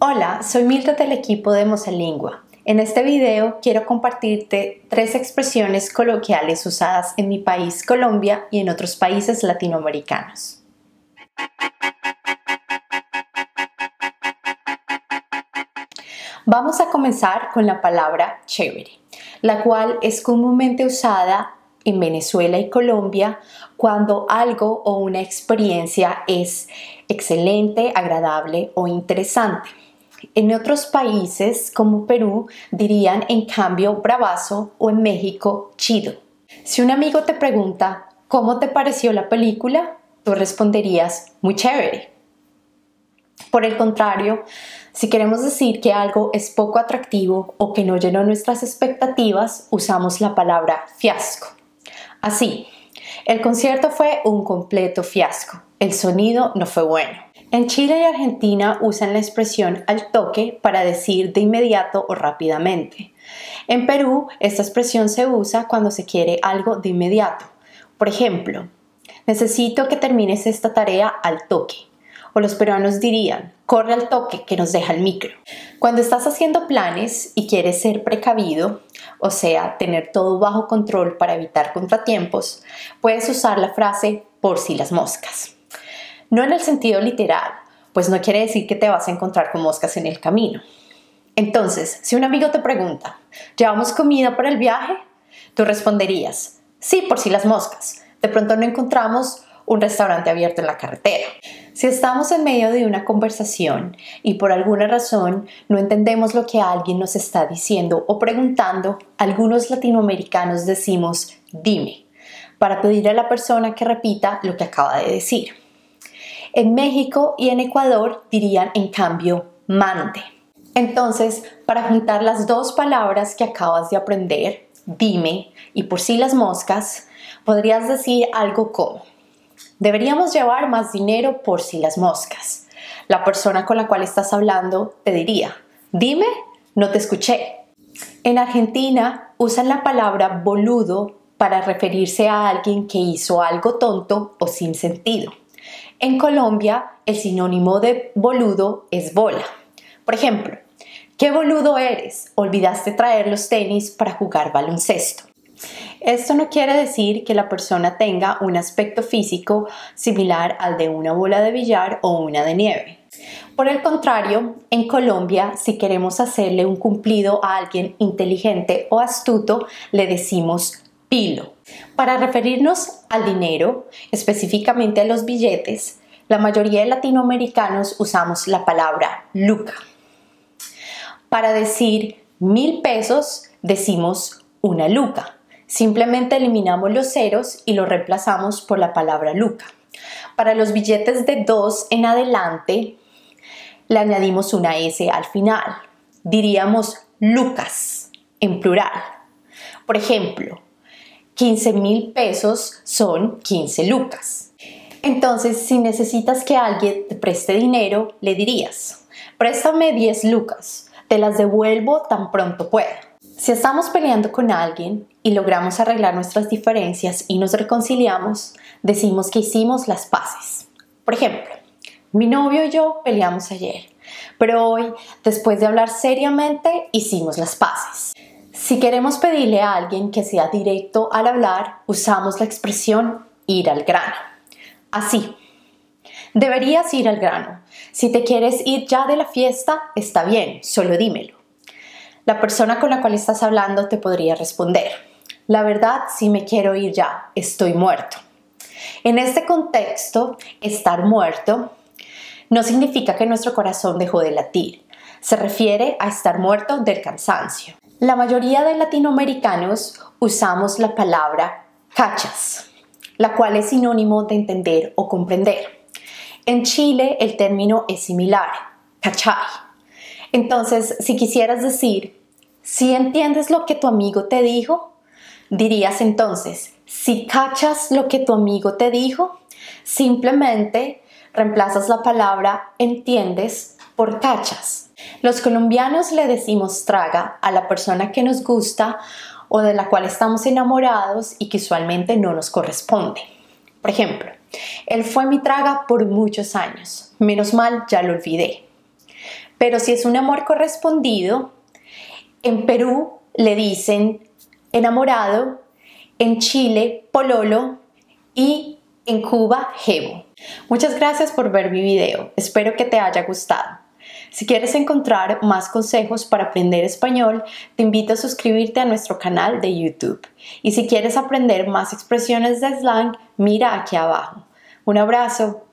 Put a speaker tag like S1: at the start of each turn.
S1: Hola, soy Milta del equipo de Mosalingua. En este video quiero compartirte 3 expresiones coloquiales usadas en mi país, Colombia, y en otros países latinoamericanos. Vamos a comenzar con la palabra chévere, la cual es comúnmente usada en Venezuela y Colombia cuando algo o una experiencia es excelente, agradable o interesante. En otros países como Perú dirían en cambio bravazo o en México chido. Si un amigo te pregunta ¿cómo te pareció la película?, tú responderías muy chévere. Por el contrario, si queremos decir que algo es poco atractivo o que no llenó nuestras expectativas, usamos la palabra fiasco. Así, el concierto fue un completo fiasco. El sonido no fue bueno. En Chile y Argentina usan la expresión al toque para decir de inmediato o rápidamente. En Perú, esta expresión se usa cuando se quiere algo de inmediato. Por ejemplo, necesito que termines esta tarea al toque. O los peruanos dirían, corre al toque que nos deja el micro. Cuando estás haciendo planes y quieres ser precavido, o sea, tener todo bajo control para evitar contratiempos, puedes usar la frase por si las moscas. No en el sentido literal, pues no quiere decir que te vas a encontrar con moscas en el camino. Entonces, si un amigo te pregunta, ¿llevamos comida para el viaje?, tú responderías, sí, por si las moscas. De pronto no encontramos un restaurante abierto en la carretera. Si estamos en medio de una conversación y por alguna razón no entendemos lo que alguien nos está diciendo o preguntando, algunos latinoamericanos decimos dime, para pedir a la persona que repita lo que acaba de decir. En México y en Ecuador dirían en cambio mande. Entonces, para juntar las dos palabras que acabas de aprender, dime y por si las moscas, podrías decir algo como deberíamos llevar más dinero por si las moscas. La persona con la cual estás hablando te diría, dime, no te escuché. En Argentina usan la palabra boludo para referirse a alguien que hizo algo tonto o sin sentido. En Colombia, el sinónimo de boludo es bola. Por ejemplo, ¿qué boludo eres? Olvidaste traer los tenis para jugar baloncesto. Esto no quiere decir que la persona tenga un aspecto físico similar al de una bola de billar o una de nieve. Por el contrario, en Colombia, si queremos hacerle un cumplido a alguien inteligente o astuto, le decimos pilo. Para referirnos al dinero, específicamente a los billetes, la mayoría de latinoamericanos usamos la palabra luca. Para decir 1.000 pesos, decimos una luca. Simplemente eliminamos los ceros y los reemplazamos por la palabra luca. Para los billetes de 2 en adelante, le añadimos una S al final. Diríamos lucas en plural. Por ejemplo, 15.000 pesos son 15 lucas. Entonces, si necesitas que alguien te preste dinero, le dirías, préstame 10 lucas, te las devuelvo tan pronto pueda. Si estamos peleando con alguien y logramos arreglar nuestras diferencias y nos reconciliamos, decimos que hicimos las paces. Por ejemplo, mi novio y yo peleamos ayer, pero hoy, después de hablar seriamente, hicimos las paces. Si queremos pedirle a alguien que sea directo al hablar, usamos la expresión ir al grano. Así, deberías ir al grano. Si te quieres ir ya de la fiesta, está bien, solo dímelo. La persona con la cual estás hablando te podría responder, la verdad sí me quiero ir ya, estoy muerto. En este contexto, estar muerto no significa que nuestro corazón dejó de latir, se refiere a estar muerto del cansancio. La mayoría de latinoamericanos usamos la palabra cachas, la cual es sinónimo de entender o comprender. En Chile el término es similar, cachai. Entonces, si quisieras decir, ¿si entiendes lo que tu amigo te dijo?, dirías entonces, ¿si cachas lo que tu amigo te dijo? Simplemente reemplazas la palabra entiendes por cachas. Los colombianos le decimos traga a la persona que nos gusta o de la cual estamos enamorados y que usualmente no nos corresponde. Por ejemplo, él fue mi traga por muchos años, menos mal ya lo olvidé. Pero si es un amor correspondido, en Perú le dicen enamorado, en Chile pololo y en Cuba jebo. Muchas gracias por ver mi video, espero que te haya gustado. Si quieres encontrar más consejos para aprender español, te invito a suscribirte a nuestro canal de YouTube. Y si quieres aprender más expresiones de slang, mira aquí abajo. Un abrazo.